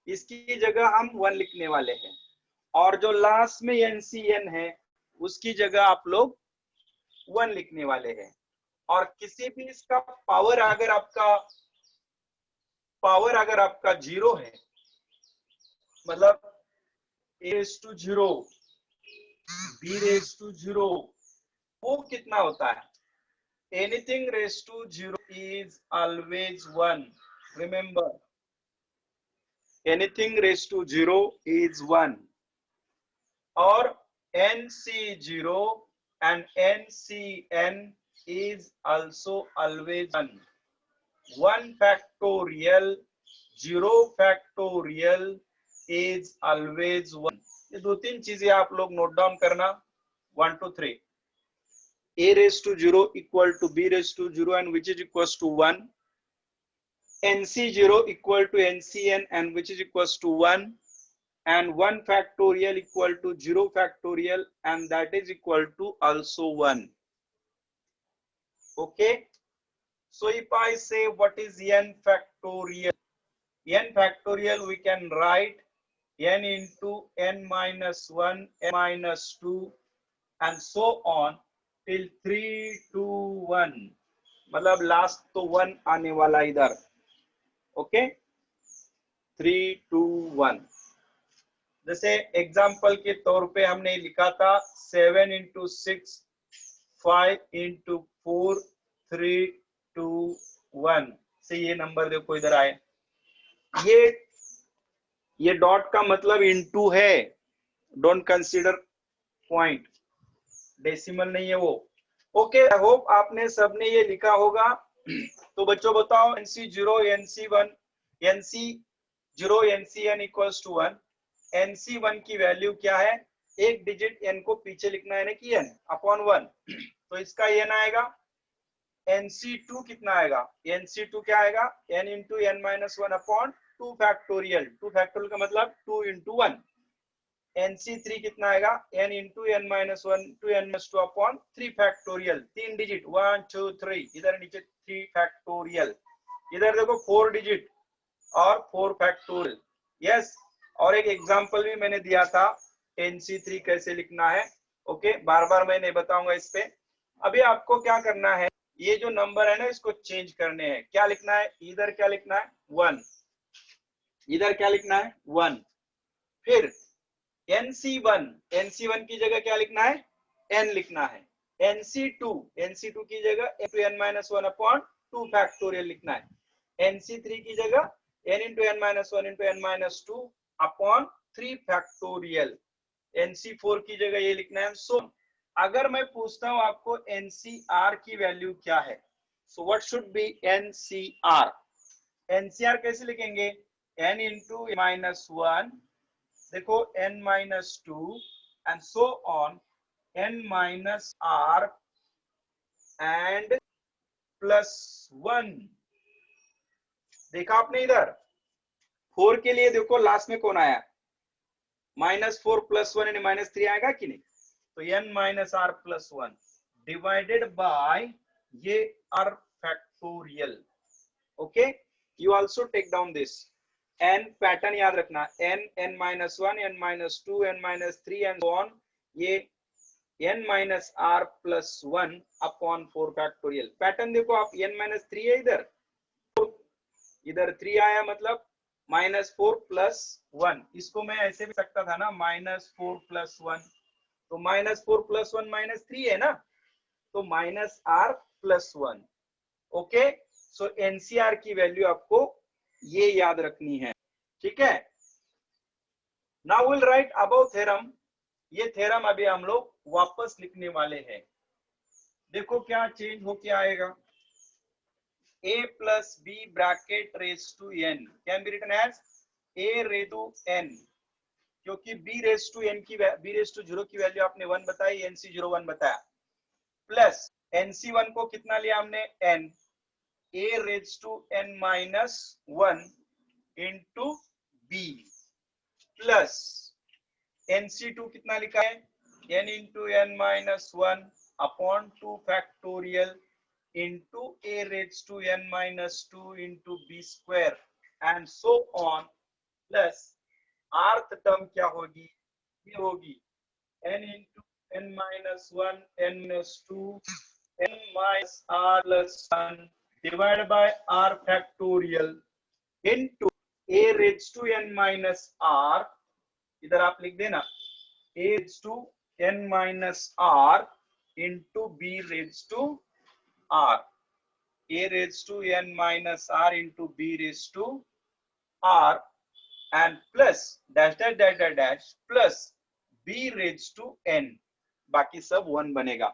इसकी जगह हम 1 लिखने वाले हैं, और जो लास्ट में NCN है उसकी जगह आप लोग 1 लिखने वाले हैं। और किसी भी इसका पावर अगर आपका 0 है, मतलब a raised to 0, b raised to 0, वो कितना होता है? Anything raised to 0 is always 1. Remember, anything raised to 0 is 1. और NC0 and NCN is also always 1. 1 factorial, 0 factorial is always 1. ये 2-3 चीजें आप लोग नोट डाउन करना, 1 2 3. A raised to 0 equal to B raised to 0 and which is equals to 1. NC0 equal to NCN and which is equals to 1. And 1 factorial equal to 0 factorial and that is equal to also 1. Okay. So if I say what is n factorial? N factorial we can write n into n minus 1, n minus 2 and so on till 3 2 1. मतलब last तो 1 आने वाला इधर. Okay, 3 2 1. जैसे example के तौर पे हमने लिखा था 7 into 6, 5 into 4, 3 2 1 से ये नंबर देखो इधर आए. ये डॉट का मतलब इनटू है, डोंट कंसीडर पॉइंट, डेसिमल नहीं है वो. ओके, आई होप आपने सबने ये लिखा होगा. तो बच्चों बताओ NC0 NC1 NC0 NCN equals to 1. NC1 की वैल्यू क्या है? एक डिजिट n को पीछे लिखना है ना कि n अपॉन 1, तो इसका n आएगा. NC2 कितना आएगा? NC2 क्या आएगा? n into n minus 1 upon 2 factorial. 2 factorial का मतलब 2 इंटू 1. NC3 कितना आएगा? n into n minus 1 to n minus 2 upon 3 factorial. 3 digit 1 2 3, इधर नीचे 3 फैक्टोरियल, इधर देखो 4 डिजिट और 4 फैक्टोरियल. यस. और एक एग्जांपल भी मैंने दिया था NC3 कैसे लिखना है. ओके, बार बार मैं नहीं बताऊंगा इस पे. अभी आपको क्या करना है, ये जो नंबर है ना इसको चेंज करने हैं. क्या लिखना है? इधर क्या लिखना है? 1. इधर क्या लिखना है? 1. फिर NC1 की जगह क्या लिखना है? n लिखना है. NC2 की जगह n n minus 1 upon 2 factorial लिखना है. NC3 की जगह n into n minus 1 into n minus 2 upon 3 factorial. NC4 की जगह ये लिखना है. सो अगर मैं पूछता हूं आपको NCR की वैल्यू क्या है, so what should be NCR? NCR कैसे लिखेंगे? n इंटू माइनस 1, देखो n minus 2 and so on n minus r and plus 1. देखा आपने इधर 4 के लिए देखो लास्ट में कौन आया? -4 प्लस 1 यानी -3 आएगा कि नहीं? तो n minus r plus 1 divided by ये r factorial. Okay, you also take down this. n pattern याद रखना, n minus 1 n minus 2 n minus 3 and so on. ये n minus r plus 1 upon 4 factorial. Pattern देखो आप, n minus 3 है इधर, इधर 3 आया, मतलब -4 प्लस 1. इसको मैं ऐसे भी सकता था ना, -4 प्लस 1. तो -4 प्लस 1 -3 है ना, तो -r प्लस 1. ओके, सो NCR की वैल्यू आपको ये याद रखनी है. ठीक है. Now will write about theorem. ये थ्योरम अभी हम लोग वापस लिखने वाले हैं. देखो क्या चेंज होके आएगा. a plus b bracket raised to n can be written as a raised to n, क्योंकि b raised to n की b raised to 0 की वैल्यू आपने 1 बताई, NC0 1 बताया, प्लस NC1 को कितना लिया हमने? n. a raised to n minus 1 into b plus NC2 कितना लिखा है? n into n minus 1 upon 2 factorial into a raised to n minus 2 into b square and so on plus rth term क्या होगी, ये होगी n into n minus one n minus two n minus r plus one divide by r factorial into a raise to n minus r, इधर आप लिख देना a raise to n minus r into b raise to r, a raised to n minus r into b raised to r and plus dash dash dash dash dash plus b raised to n, बाकी सब 1 बनेगा,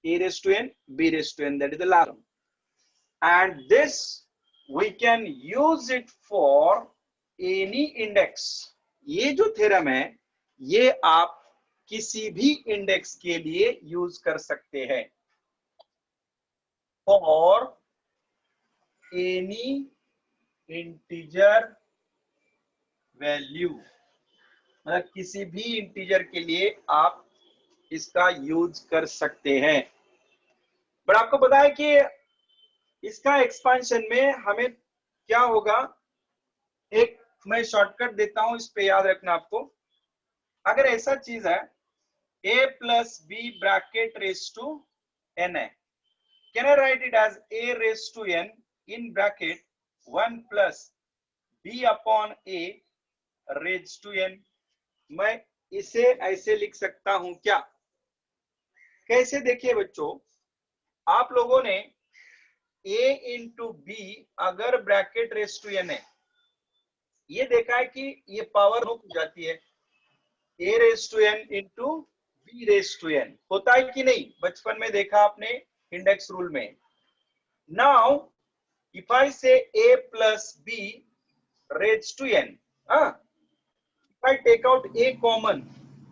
a raised to n b raised to n, that is the last one. And this we can use it for any index. ये जो theorem है ये आप किसी भी इंडेक्स के लिए यूज कर सकते हैं, for any integer वैल्यू, मतलब किसी भी इंटीजर के लिए आप इसका यूज कर सकते हैं। बट आपको पता है कि इसका एक्सपेंशन में हमें क्या होगा, एक मैं शॉर्टकट देता हूं, इस पे याद रखना आपको। अगर ऐसा चीज है a plus b bracket raise to n है, can I write it as a raise to n in bracket 1 plus b upon a raise to n। मैं इसे ऐसे लिख सकता हूं क्या, कैसे? देखिए बच्चों, आप लोगों ने a इंटू बी अगर ब्रैकेट रेज टू n है, ये देखा है कि ये पावर हो जाती है a raise to n into b raise to n, होता है कि नहीं? बचपन में देखा आपने इंडेक्स रूल में। Now if I say a plus b raise to n, if I take out a common,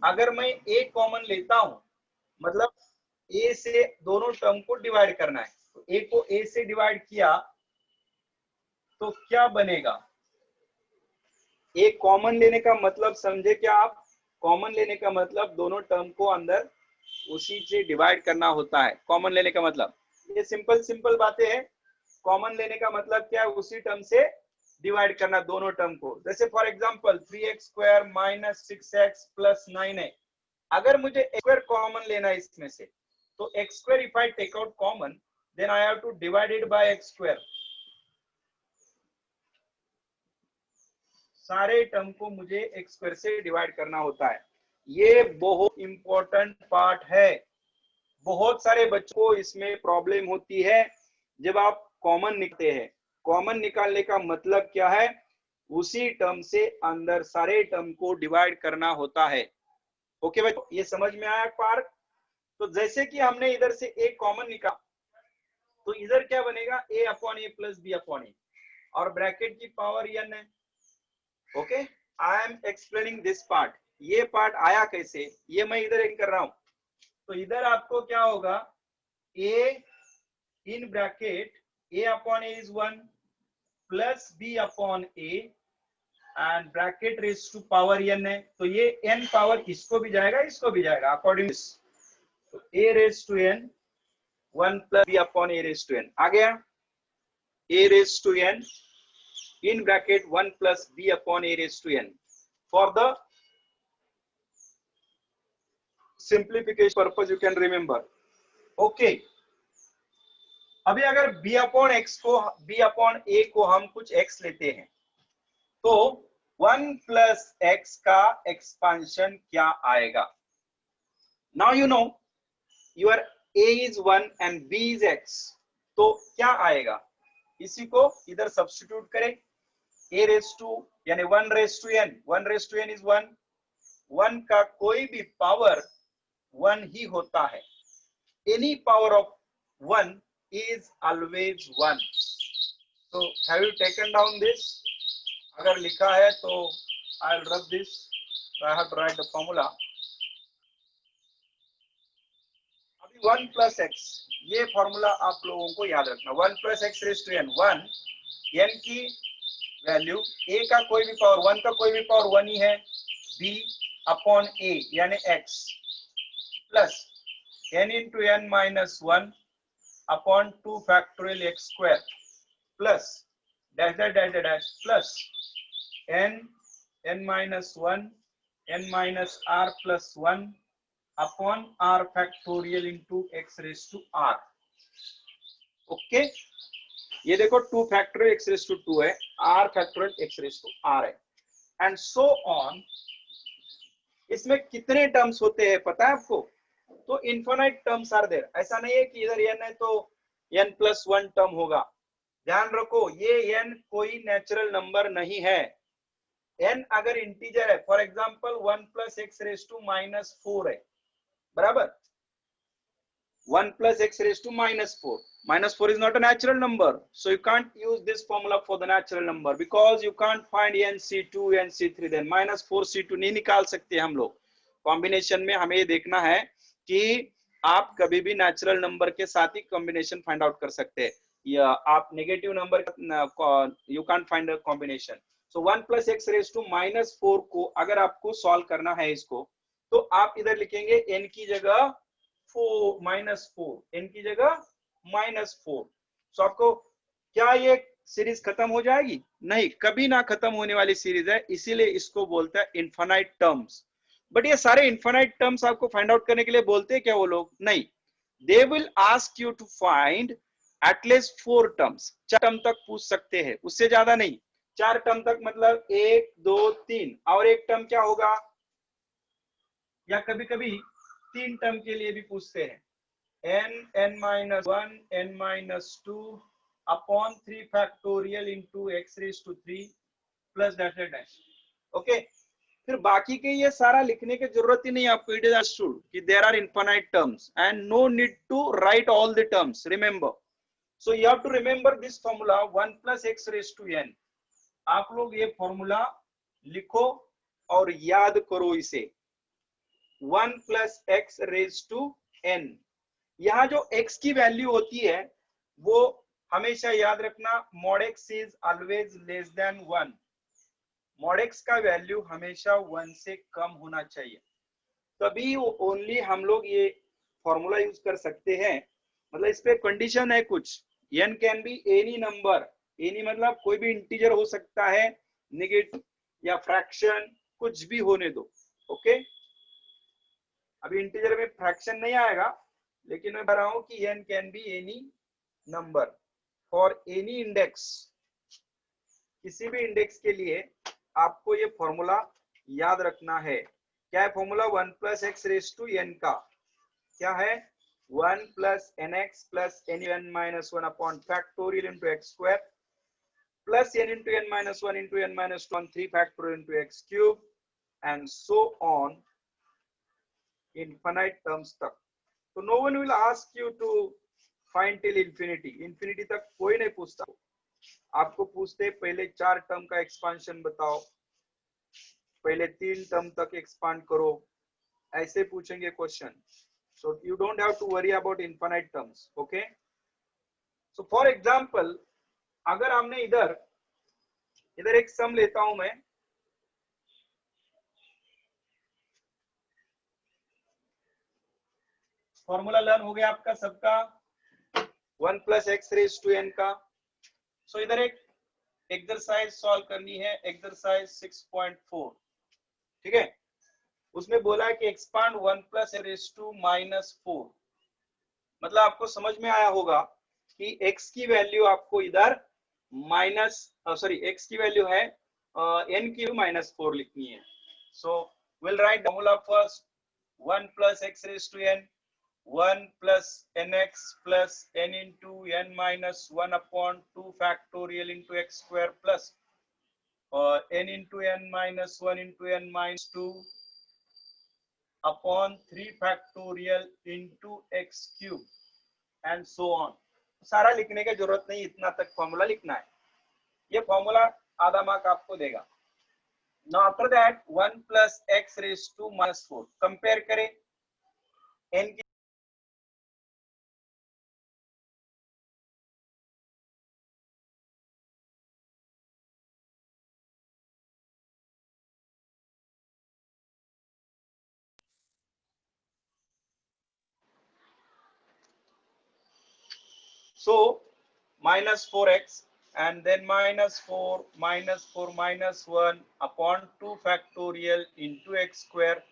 अगर मैं a कॉमन लेता हूं मतलब a से दोनों टर्म को डिवाइड करना है, तो a को a से डिवाइड किया तो क्या बनेगा? a कॉमन लेने का मतलब समझे क्या आप? कॉमन लेने का मतलब दोनों टर्म को अंदर उसी से डिवाइड करना होता है, कॉमन लेने का मतलब। ये सिंपल बातें हैं। कॉमन लेने का मतलब क्या है? उसी टर्म से डिवाइड करना दोनों टर्म को। जैसे for example 3x square minus 6x plus 9 है, अगर मुझे x स्क्वायर कॉमन लेना है इसमें से, तो x square if I take out common then I have to divide it by x square, सारे टर्म को मुझे x स्क्वायर से डिवाइड करना होता है। ये बहुत इंपॉर्टेंट पार्ट है, बहुत सारे बच्चों को इसमें प्रॉब्लम होती है जब आप कॉमन निकालते हैं। कॉमन निकालने का मतलब क्या है? उसी टर्म से अंदर सारे टर्म को डिवाइड करना होता है। ओके बच्चों, ये समझ में आया पार्ट? तो जैसे कि हमने इधर से a कॉमन निकाला, तो इधर क्या बनेगा? a upon a plus b upon a, और ब्रैकेट की पावर n है। Okay, I am explaining this part. ये पार्ट आया कैसे, ये मैं इधर कर रहा हूं। तो इधर आपको क्या होगा? a in bracket a upon a is 1 plus b upon a and bracket raise to power n है, तो ये n पावर इसको भी जाएगा इसको भी जाएगा अकॉर्डिंग। तो a raise to n 1 plus b upon a raise to n आ गया। a raise to n in bracket 1 plus b upon a raised to n for the simplification purpose you can remember. okay, अभी अगर b upon x को b upon a को हम कुछ x लेते हैं तो 1 प्लस x का एक्सपांशन क्या आएगा? Now you know your a is 1 and b is x, तो क्या आएगा? इसी को इधर सब्स्टिट्यूट करें। a रेज टू यानी 1 raise to n, 1 raise to n is 1, 1 का कोई भी पावर 1 ही होता है। Any power of 1 is always 1. So have you taken down this? अगर लिखा है तो I'll rub this. So I have to write the formula. अभी 1 plus x, ये फॉर्मूला आप लोगों को याद रखना। 1 plus x raised to n, 1 n की वैल्यू, a का कोई भी पावर 1 का कोई भी पावर 1 ही है, b अपॉन a यानी x plus n into n minus 1 upon 2 factorial x square plus dash dash dash dash plus n n minus 1 n minus r plus 1 upon r factorial into x raised to r. Okay, ये देखो 2 factorial x raised to 2 है, r factorial x raised to r है, and so on. इसमें कितने terms होते हैं पता है आपको? तो इनफाइनाइट टर्म्स आर देयर। ऐसा नहीं है कि इधर n है तो n प्लस 1 टर्म होगा। ध्यान रखो, ये n कोई नेचुरल नंबर नहीं है। n अगर इंटीजर है, for example 1 plus x raise to minus 4 है, बराबर 1 plus x raised to minus 4. Minus 4 is not a natural number. So you can't use this formula for the natural number because you can't find nc2, nc3. Then minus 4c2 नहीं निकाल सकते हम लोग। Combination में हमें ये देखना है कि आप कभी भी नेचुरल नंबर के साथ ही कॉम्बिनेशन फाइंड आउट कर सकते हैं, या आप negative number you can't find a combination. So 1 plus x raised to minus 4 को अगर आपको सॉल्व करना है इसको, तो आप इधर लिखेंगे n की जगह 4 minus 4, n की जगह -4। सो आपको क्या ये सीरीज खत्म हो जाएगी? नहीं, कभी ना खत्म होने वाली सीरीज है, इसीलिए इसको बोलते हैं इनफाइनाइट टर्म्स। बट ये सारे इनफाइनाइट टर्म्स आपको फाइंड आउट करने के लिए बोलते हैं क्या वो लोग? नहीं, they will ask you to find at least 4 terms. 4 term तक पूछ सकते हैं, उससे ज्यादा नहीं। 4 टर्म तक मतलब 1 2 3, और एक टर्म क्या होगा, या कभी कभी 3 टर्म के लिए भी पूछते हैं, n n minus 1 n minus 2 upon 3 factorial into x raised to 3 plus dash dash dash। Okay, फिर बाकी के ये सारा लिखने की जरूरत ही नहीं आपको। इट इज अंडरस्टूड कि there are infinite terms and no need to write all the terms, remember. So you have to remember this formula 1 plus x raised to n। आप लोग ये फॉर्मूला लिखो और याद करो इसे, 1 plus x raised to n। यहाँ जो x की वैल्यू होती है वो हमेशा याद रखना, mod x is always less than 1। mod x का वैल्यू हमेशा 1 से कम होना चाहिए, तभी ओनली हम लोग ये फॉर्मूला यूज कर सकते हैं। मतलब इस पे कंडीशन है कुछ, n can be any number. Any मतलब कोई भी इंटीजर हो सकता है, नेगेटिव या फ्रैक्शन, कुछ भी होने दो। ओके, अभी इंटीजर में फ्रैक्शन नहीं आएगा, लेकिन मैं बता रहा हूं कि n can be any number for any index. किसी भी इंडेक्स के लिए आपको ये फॉर्मूला याद रखना है। क्या है formula? 1 plus x raised to n का क्या है? 1 plus nx plus n minus 1 upon factorial into x square plus n into n minus 1 into n minus 2 on 3 factorial into x cube and so on infinite terms तक। तो no one will ask you to find till infinity। infinity तक कोई नहीं पूछता, आपको पूछते पहले 4 term का एक्सपांशन बताओ, पहले 3 टर्म तक एक्सपांड करो, ऐसे पूछेंगे question. So you don't have to worry about infinite terms. Okay, so for example अगर हमने इधर एक सम लेता हूं मैं, फॉर्मूला लर्न हो गया आपका सबका 1 plus x raised to n का। सो इधर एक एक्सरसाइज सॉल्व करनी है, एक्सरसाइज 6.4, ठीक है। उसमें बोला है कि expand 1 plus x raised to -4। मतलब आपको समझ में आया होगा कि x की वैल्यू आपको इधर x की वैल्यू है n की -4 लिखनी है। So will write formula first, 1 plus x raised to n, 1 plus nx plus n into n minus 1 upon 2 factorial into x square plus n into n minus 1 into n minus 2 upon 3 factorial into x cube and so on। सारा लिखने की जरूरत नहीं, इतना तक formula लिखना है। ये फॉर्मूला आधा मार्क आपको देगा। Now after that 1 plus x raised to -4 compare करें n की so -4x and then minus 4 minus 1 upon 2 factorial into x square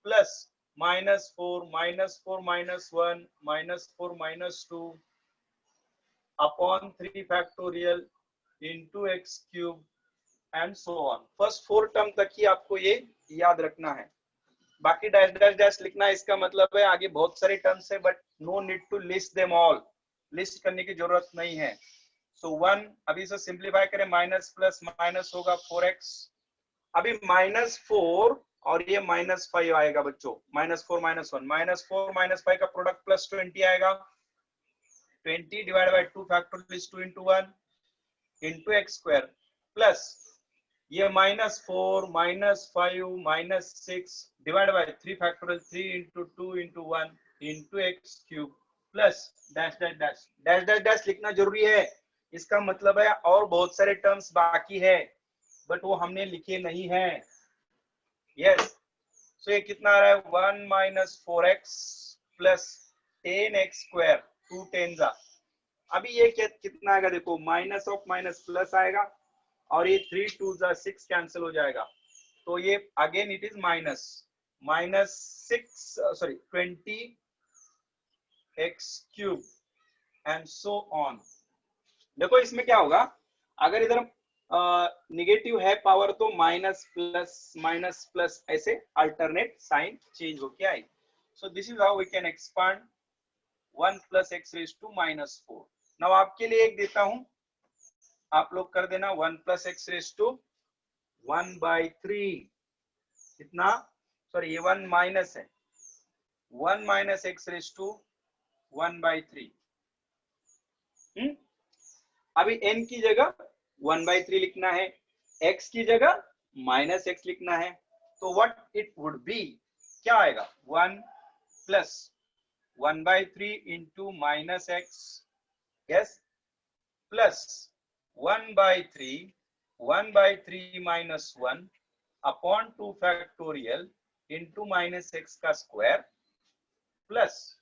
plus minus 4 minus 4 minus 1 minus 4 minus 2 upon 3 factorial into x cube and so on. First 4 term तक ही आपको ये याद रखना है, बाकी dash dash dash लिखना है, इसका मतलब है आगे बहुत सारे टर्म्स है but no need to list them all, list करने की जरूरत नहीं है. सो 1 अभी से सिंप्लीफाई करें, माइनस प्लस माइनस होगा 4x, अभी माइनस 4 और ये माइनस 5 आएगा बच्चों, माइनस 4 माइनस 1, माइनस 4 माइनस 5 का प्रोडक्ट प्लस 20 आएगा, 20 divide by 2 factorial is 2 into 1 into x square plus ये minus 4 minus 5 minus 6 divide by 3 factorial 3 into 2 into 1 into x cube plus dash dash dash dash dash dash लिखना जरूरी है, इसका मतलब है और बहुत सारे टर्म्स बाकी है बट वो हमने लिखे नहीं है. यस, सो ये कितना आ रहा है 1 minus 4x plus 10x square 2 टेंजा. अभी ये कितना आएगा देखो, माइनस ऑफ माइनस प्लस आएगा और ये 3 2 6 कैंसिल हो जाएगा, तो ये again it is minus minus 6 sorry 20 x cube and so on. देखो इसमें क्या होगा, अगर इधर निगेटिव है पावर तो माइनस प्लस ऐसे अल्टरनेट साइन चेंज होके आएगी. So this is how we can expand 1 plus x raise to minus 4. Now आपके लिए एक देता हूं, आप लोग कर देना 1 plus x raise to 1 by 3, कितना सॉरी ये 1 माइनस है, 1 minus x raise to 1 by 3. अभी n की जगह 1 बाई 3 लिखना है, x की जगह माइनस एक्स लिखना है, तो व्हाट इट वुड बी, क्या आएगा 1 plus 1 by 3 into minus x, yes, plus 1 by 3 minus 1 upon 2 factorial into minus x का square plus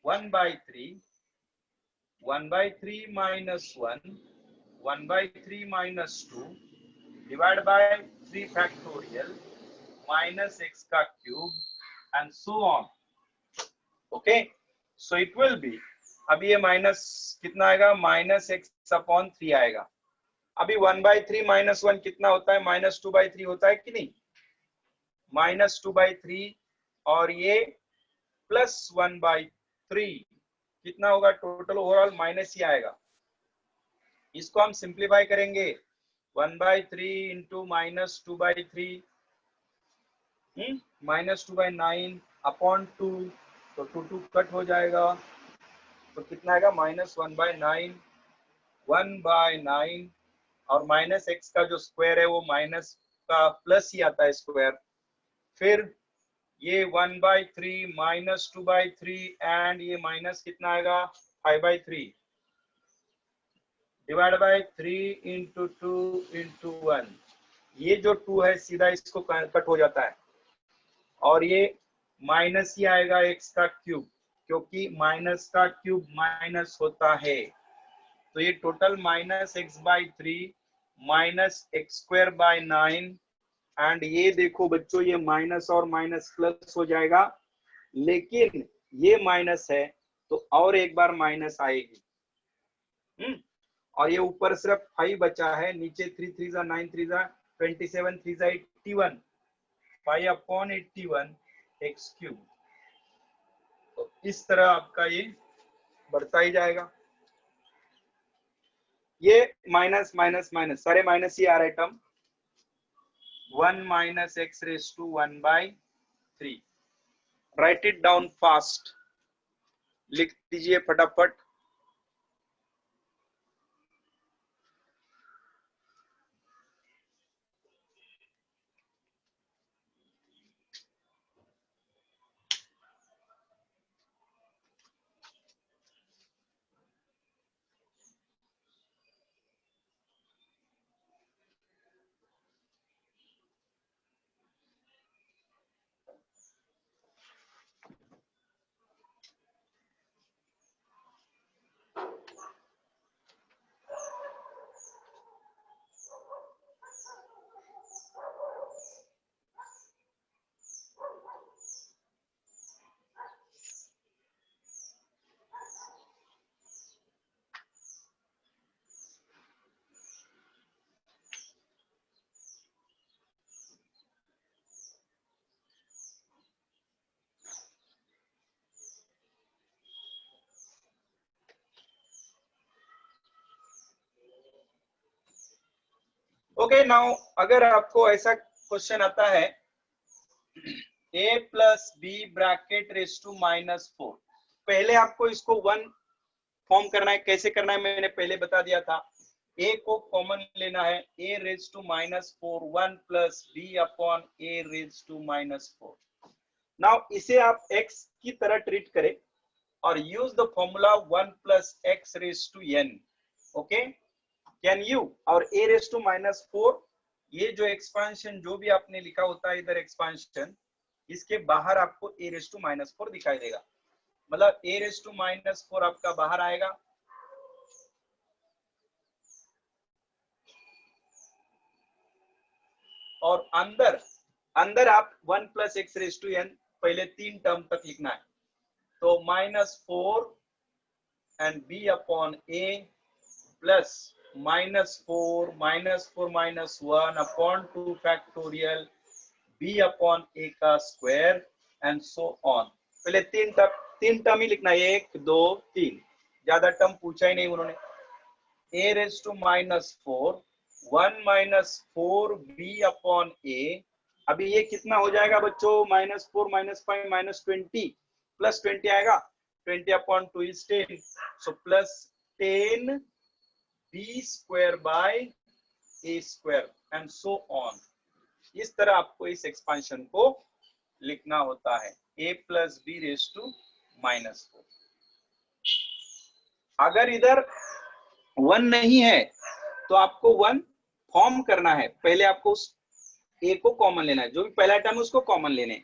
1 by 3 minus 1 by 3 minus 2 divided by 3 factorial minus x का cube and so on. Okay, so it will be, अभी ये minus कितना आएगा, minus x upon 3 आएगा. अभी 1 by 3 minus 1 कितना होता है, माइनस 2 by 3 होता है कि नहीं, माइनस 2 by 3 और ये प्लस 1 by 3 कितना होगा, टोटल ओवरऑल माइनस ही आएगा. इसको हम सिंप्लीफाई करेंगे, 1 by 3 into minus 2 by 3 minus 2 by 9 upon 2, तो 2 कट हो जाएगा, तो कितना आएगा माइनस 1 बाई 9 और माइनस एक्स का जो स्क्वायर है वो माइनस का प्लस ही आता है स्क्वायर, फिर ये 1 बाई 3 माइनस 2 बाई 3 एंड ये माइनस कितना आएगा 5 by 3 divide by 3 into 2 into 1, ये जो 2 है सीधा इसको कट हो जाता है और ये माइनस ही आएगा एक्स का क्यूब, क्योंकि माइनस का क्यूब माइनस होता है, तो ये total minus x by 3 minus x square by 9 and ये देखो बच्चों ये माइनस और माइनस प्लस हो जाएगा, लेकिन ये माइनस है तो और एक बार माइनस आएगी. और ये ऊपर सिर्फ 5 बचा है, नीचे 3 3 जा 9 3 जा 27 3 जा 81, 5 अपॉन 81 एक्स क्यूब. तो इस तरह आपका ये बढ़ता ही जाएगा. ये माइनस माइनस माइनस सारे माइनस ही आ रहे term, 1 minus x raised to 1 by 3. Write it down fast. लिख दीजिए फटाफट. ओके नाउ अगर आपको ऐसा क्वेश्चन आता है a plus b bracket raise to -4, पहले आपको इसको 1 फॉर्म करना है। कैसे करना है मैंने पहले बता दिया था। a को कॉमन लेना है, a raise to -4 1 plus b upon a raise to -4। Now इसे आप x की तरह ट्रीट करें और use the formula 1 plus x raise to n। Okay, can you और a रेज टू -4, ये जो एक्सपांशन जो भी आपने लिखा होता है इधर एक्सपांशन, इसके बाहर आपको a रेज टू -4 दिखाई देगा, मतलब a रेज टू -4 आपका बाहर आएगा। और अंदर आप 1 plus x raise to n पहले 3 टर्म तक लिखना है। तो -4 and b upon a plus -4 -1 upon 2 factorial b upon a का स्क्वायर एंड सो ऑन। पहले 3 टर्म ही लिखना है, 1 2 3, ज्यादा टर्म पूछा ही नहीं उन्होंने। a raise to -4 1 -4 b upon a। अभी ये कितना हो जाएगा बच्चों, -4 -5 -20 प्लस 20 आएगा, 20 upon 2 is 10, so plus 10 b square by a square and so on. इस तरह आपको इस एक्सपांशन को लिखना होता है, a plus b raise to -4। अगर इधर 1 नहीं है तो आपको 1 फॉर्म करना है। पहले आपको उस a को कॉमन लेना है, जो भी पहला टर्म उसको कॉमन लेने,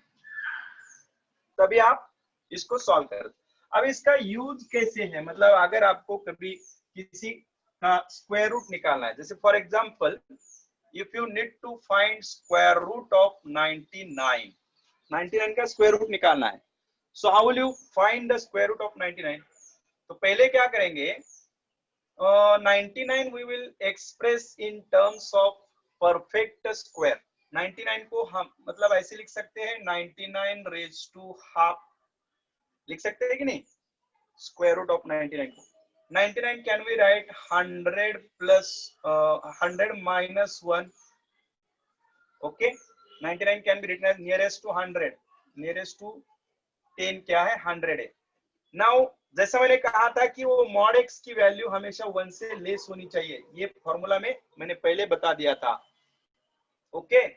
तभी आप इसको सॉल्व कर। अब इसका यूज कैसे है, मतलब अगर आपको कभी किसी का स्क्वायर रूट निकालना है, जैसे for example if you need to find square root of 99 का स्क्वायर रूट निकालना है, so how will you find the square root of 99? तो पहले क्या करेंगे, 99 we will express in terms of perfect square। 99 को हम मतलब ऐसे लिख सकते हैं, 99 रेज टू हाफ लिख सकते हैं कि नहीं, स्क्वायर रूट ऑफ 99 को। 99 can we write 100 plus 100 minus 1। Okay, 99 can be written as nearest to 100, nearest to 10 क्या है, 100 है। नाउ जैसा मैंने कहा था कि वो मॉड एक्स की वैल्यू हमेशा 1 से लेस होनी चाहिए, ये फॉर्मूला में मैंने पहले बता दिया था। ओके,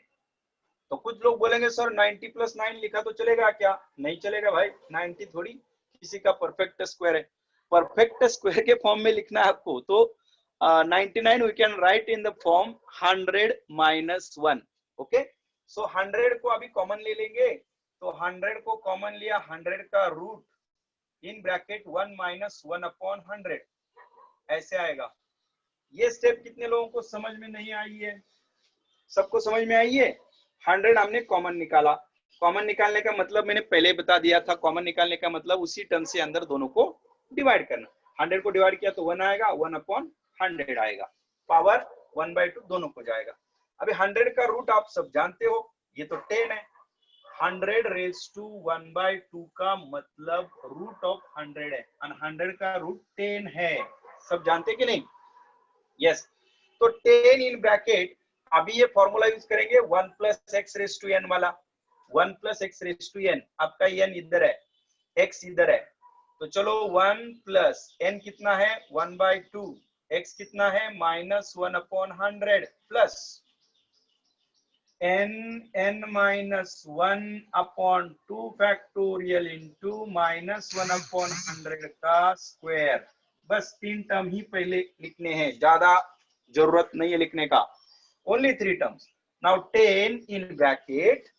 तो कुछ लोग बोलेंगे सर 90 प्लस 9 लिखा तो चलेगा क्या? नहीं चलेगा भाई, 90 थोड़ी किसी का परफेक्ट स्क्वायर है। परफेक्ट स्क्वायर के फॉर्म में लिखना है आपको, तो 99 we can write in the form 100 minus 1। Okay, so 100 को अभी कॉमन ले लेंगे, तो 100 को कॉमन लिया, 100 का root in bracket 1 minus 1 upon 100 ऐसे आएगा। ये स्टेप कितने लोगों को समझ में नहीं आई है? सबको समझ में आई है? 100 हमने कॉमन निकाला, कॉमन निकालने का मतलब मैंने पहले बता दिया था, कॉमन निकालने का मतलब उसी टर्म से अंदर दोनों को डिवाइड करना। 100 को डिवाइड किया तो 1 आएगा, 1 अपॉन 100 आएगा, पावर 1/2 दोनों को जाएगा। अभी 100 का रूट आप सब जानते हो, ये तो 10 है। 100 रेज टू 1/2 का मतलब रूट ऑफ 100 है, और 100 का रूट 10 है, सब जानते कि नहीं? यस, तो 10 इन ब्रैकेट, अभी ये फॉर्मूला यूज करेंगे 1 plus x raise to n वाला। 1 plus x raise to n, आपका एन इधर है, एक्स इधर है, तो चलो 1 प्लस एन कितना है 1/2, एक्स कितना है -1 upon 100 plus n minus 1 upon 2 factorial into -1 upon 100 का स्क्वायर। बस 3 टर्म ही पहले लिखने हैं, ज्यादा जरूरत नहीं है लिखने का, only 3 terms. Now 10 in bracket,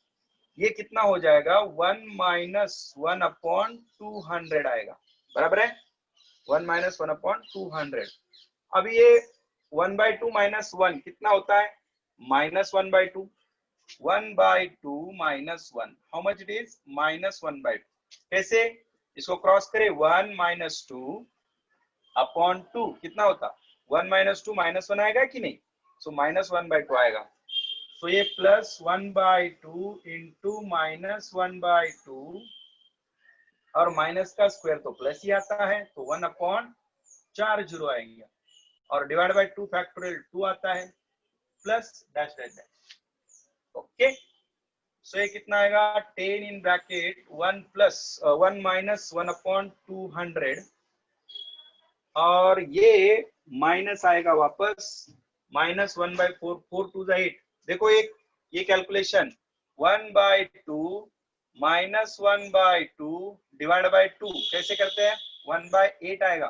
ये कितना हो जाएगा 1 माइनस 1 अपॉन 200 आएगा, बराबर है, 1 माइनस 1 अपॉन 200। अब ये 1/2 माइनस 1 कितना होता है, -1/2, 1/2 minus 1, how much it is, -1/2। कैसे इसको क्रॉस करें, 1 minus 2 अपॉन 2 कितना होता, 1 minus 2 -1 आएगा कि नहीं, सो -1/2 आएगा। सो ये +1/2 इंटू -1/2, और माइनस का स्क्वायर तो प्लस ही आता है, तो 1 अपॉन 4 जीरो आएगा, और डिवाइड बाय 2 फैक्टोरियल 2 आता है, plus dash dash dash. Okay, so ये कितना आएगा 10 इन ब्रैकेट 1 प्लस 1 माइनस 1/200 और ये माइनस आएगा वापस -1/4 4 2 8। देखो एक ये कैलकुलेशन 1/2 -1/2 डिवाइड बाय 2 कैसे करते हैं 1/8 आएगा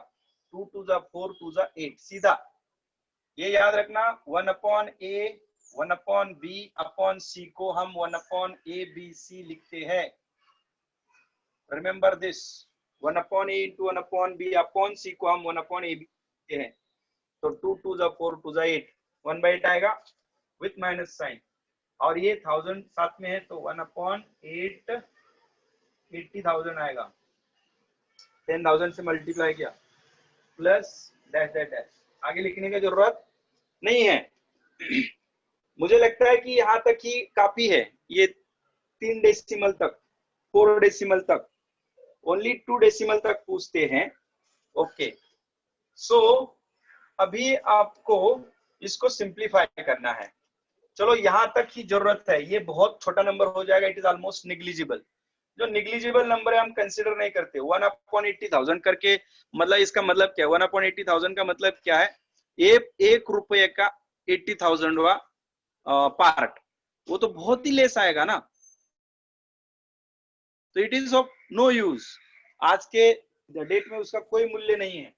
2 2 4 2 8 सीधा। ये याद रखना 1/a 1/b अपॉन c को हम 1/abc लिखते हैं। Remember this 1/a into 1/b upon c को हम 1/ab लिखते हैं। तो 2 2 4 2 8 1/8 आएगा विथ माइनस साइन और ये 1000 साथ में है तो 1/8 80,000 आएगा। 10,000 से मल्टीप्लाई किया प्लस डैश डैश डैश। आगे लिखने की जरूरत नहीं है। मुझे लगता है कि यहाँ तक ही काफी है। ये 3 डेसिमल तक 4 डेसिमल तक ओनली 2 डेसिमल तक पूछते हैं। ओके, सो अभी आपको इसको सिंप्लीफाई करना है। चलो यहाँ तक ही जरूरत है। ये बहुत छोटा नंबर हो जाएगा, इट इज ऑलमोस्ट निग्लिजिबल। जो निग्लिजिबल नंबर है हम कंसिडर नहीं करते। 1/80,000 करके मतलब इसका मतलब क्या है 1/80,000 का मतलब क्या है 1 रुपये का 80,000वां पार्ट, वो तो बहुत ही लेस आएगा ना, तो it is of no use. आज के डेट में उसका कोई मूल्य नहीं है।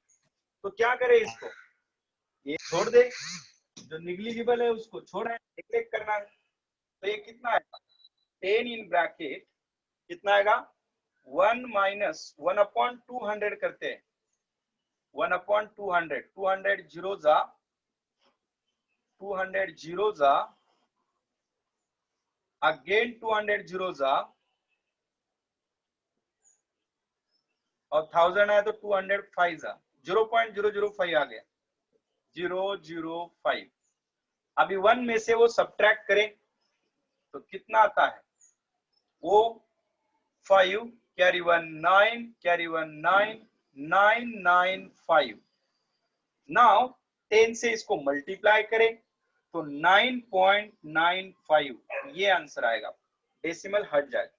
तो क्या करें इसको, ये छोड़ दे, जो निग्लिजिबल है उसको छोड़ा है, नेग्लेक्ट करना है। तो ये कितना आएगा 10 इन ब्रैकेट कितना आएगा 1 माइनस 1/200 करते हैं 1/200 200 जीरो जा 200 जीरो जा अगेन 200 जीरो जा और 1000 है तो 205 जा 0.005 आ गया 005। अभी 1 में से वो सब्ट्रैक्ट करें तो कितना आता है वो 5 कैरी 1 9 कैरी 1 9 995। नाउ 10 से इसको मल्टीप्लाई करें तो 9.95 ये आंसर आएगा। डेसिमल हट जाएगा,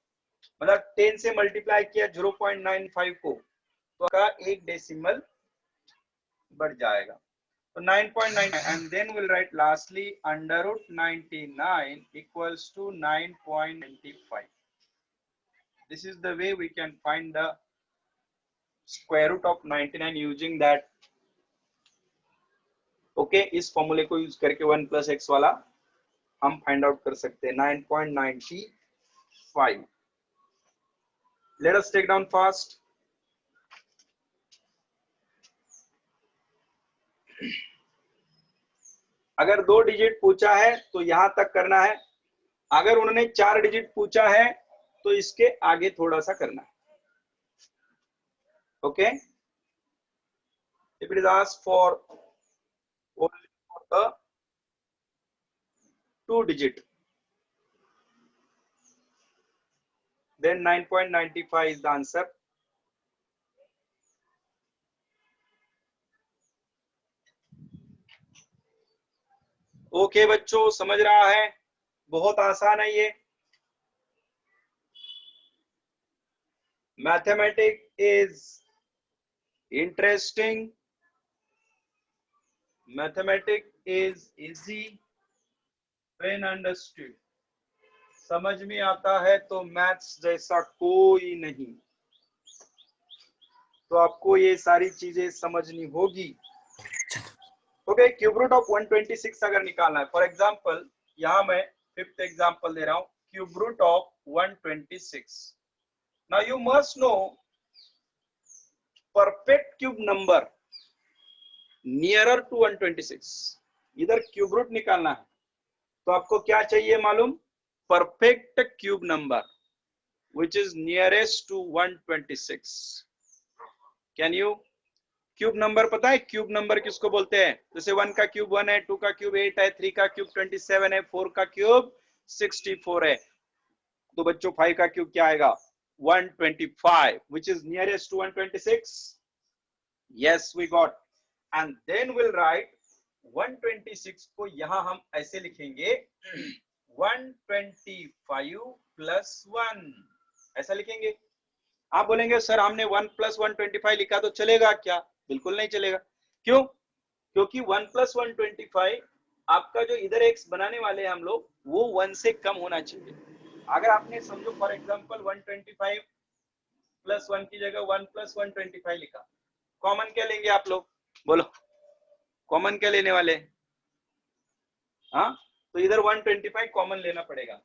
मतलब 10 से मल्टीप्लाई किया 0.95 को तो का एक डेसिमल बढ़ जाएगा तो 9.9 and then we'll write lastly under root 99 equals to 9.95. This is the way we can find the square root of 99 using that. Okay, इस फॉर्मूले को यूज करके 1 plus x वाला हम फाइंड आउट कर सकते हैं 9.95. Let us take down fast. अगर 2 डिजिट पूछा है तो यहां तक करना है। अगर उन्होंने 4 डिजिट पूछा है तो इसके आगे थोड़ा सा करना है। Okay, if it is asked for only for the 2 digit then 9.95 is the answer. Okay बच्चों, समझ रहा है, बहुत आसान है ये। Mathematics is interesting, mathematics is easy when understood. समझ में आता है तो मैथ्स जैसा कोई नहीं। तो आपको ये सारी चीजें समझनी होगी। ओके, क्यूब रूट ऑफ 126 अगर निकालना है, फॉर एग्जांपल यहां मैं 5th एग्जांपल दे रहा हूं, cube root of 126। Now you must know perfect cube number nearer to 126। इधर क्यूब रूट निकालना है तो आपको क्या चाहिए मालूम, perfect cube number which is nearest to 126. Can you, cube number पता है क्यूब नंबर किसको बोलते हैं? जैसे 1 का क्यूब 1 है, 2 का क्यूब 8 है, 3 का क्यूब 27 है, 4 का क्यूब 64 है। तो बच्चों 5 का क्यूब क्या आएगा 125 which is nearest to 126. Yes, we got. And then we'll write 126 को यहां हम ऐसे लिखेंगे 125 प्लस 1, ऐसा लिखेंगे। आप बोलेंगे सर हमने 1 प्लस 125 लिखा तो चलेगा क्या? बिल्कुल नहीं चलेगा। क्यों? क्योंकि 1 प्लस 125 आपका जो इधर एक्स बनाने वाले हैं हम लोग, वो 1 से कम होना चाहिए। अगर आपने समझो फॉर एग्जांपल 125 प्लस 1 की जगह 1 प्लस 125 लिखा, कॉमन क्या लेंगे आप लोग? बोलो कॉमन क्या लेने वाले? हाँ, तो इधर 125 कॉमन लेना पड़ेगा।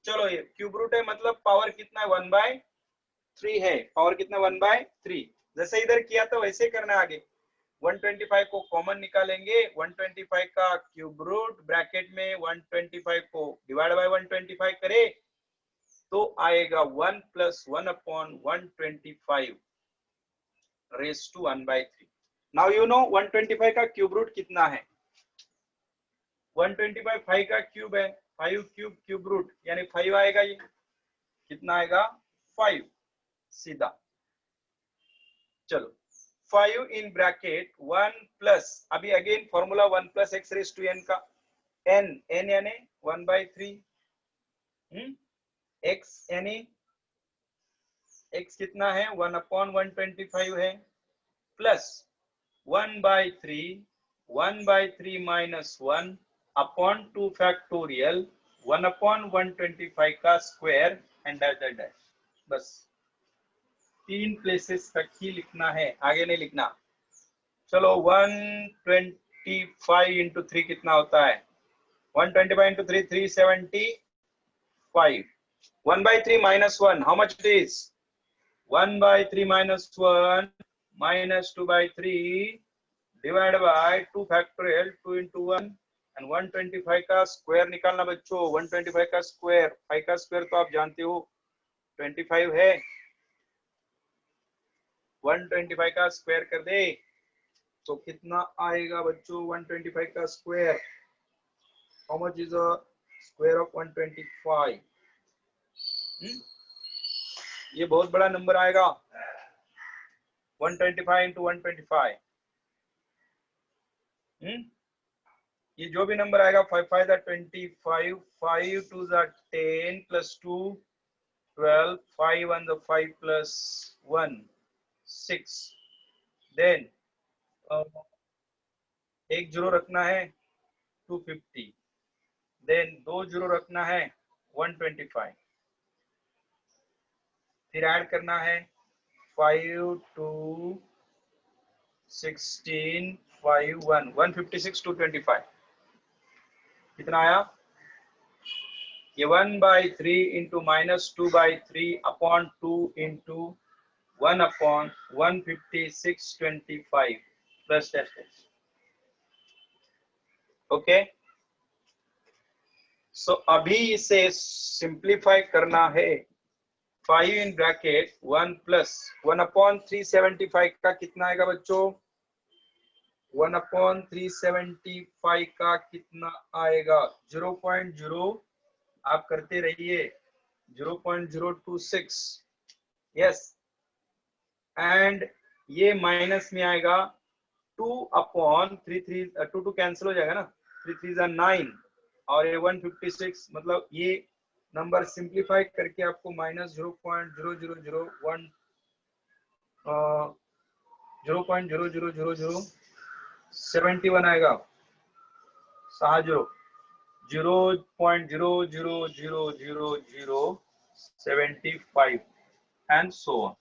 चलो ये क्यूब रूट है, मतलब पावर कितना है? 1/3 है। पावर कितना? 1/3। जैसे इधर किया था वैसे करना है आगे। 125 को कॉमन निकालेंगे, 125 का क्यूब रूट ब्रैकेट में 125 को डिवाइड बाय 125 करे तो आएगा 1 plus 1 upon 125 raise to 1/3। Now you know 125 का क्यूब रूट कितना है? 125 5 का क्यूब है, 5 क्यूब क्यूब रूट यानी 5 आएगा। ये कितना आएगा? 5 सीधा। चलो 5 इन ब्रैकेट 1 प्लस, अभी again formula 1 plus x raise to n का n यानी 1/3 x यानी x कितना है? 1 अपॉन 125 है plus 1/3 minus 1 upon 2 factorial 1 upon 125 का स्क्वायर एंड डैश। बस 3 प्लेसेस तक ही लिखना है, आगे नहीं लिखना। चलो 125 इंटू 3 कितना होता है? 125 into 3 375। 1/3 minus 1, how much it is? 1/3 minus 1 minus 2/3 divided by 2 factorial 2 into 1 and 125 का स्क्वायर निकालना बच्चों। 125 का स्क्वायर, 5 का स्क्वायर तो आप जानते हो 25 है। 125 का स्क्वायर कर दे तो कितना आएगा बच्चों? 125 का square, how much is a square of 125? ये बहुत बड़ा नंबर आएगा। 125 इंटू 125, ये जो भी नंबर आएगा 5 5 25, 5 2 10 प्लस 2 12, 5 1 5 प्लस 1 6, देन एक जीरो रखना है 250, देन 2 जीरो रखना है 125, फिर ऐड करना है 5 2 16 5 1 156 225, कितना आया? ये 1/3 into minus 2/3 upon 2 into 1 upon 15625 plus dash. Okay, so अभी इसे सिंप्लीफाई करना है। 5 इन ब्रैकेट 1 प्लस 1 अपॉन 375 का कितना आएगा बच्चों? 1 अपॉन 375 का कितना आएगा? 0.0 आप करते रहिए, 0.026, यस। एंड ये माइनस में आएगा 2 अपॉन 2 कैंसिल हो जाएगा ना, 3 3 9 और ये 156, मतलब ये नंबर सिंप्लीफाई करके आपको माइनस 0.00001 0.00071 आएगा। 0.0000075 एंड सो ऑन।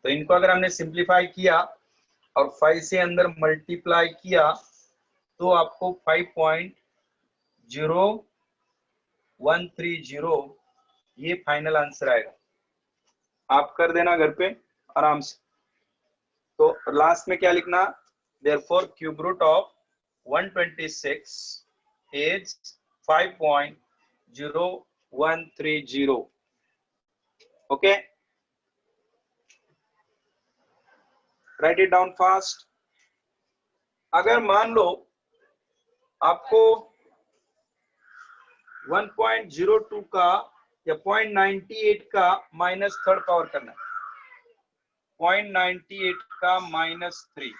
तो इनको अगर हमने सिंप्लीफाई किया और 5 से अंदर मल्टीप्लाई किया तो आपको 5.0130 ये फाइनल आंसर आएगा। आप कर देना घर पे आराम से। तो लास्ट में क्या लिखना? Therefore cube root of 126 is 5.0130। Okay, write it down fast. अगर मान लो आपको 1.02 का या 0.98 का माइनस थर्ड पावर करना है, 0.98 का -3,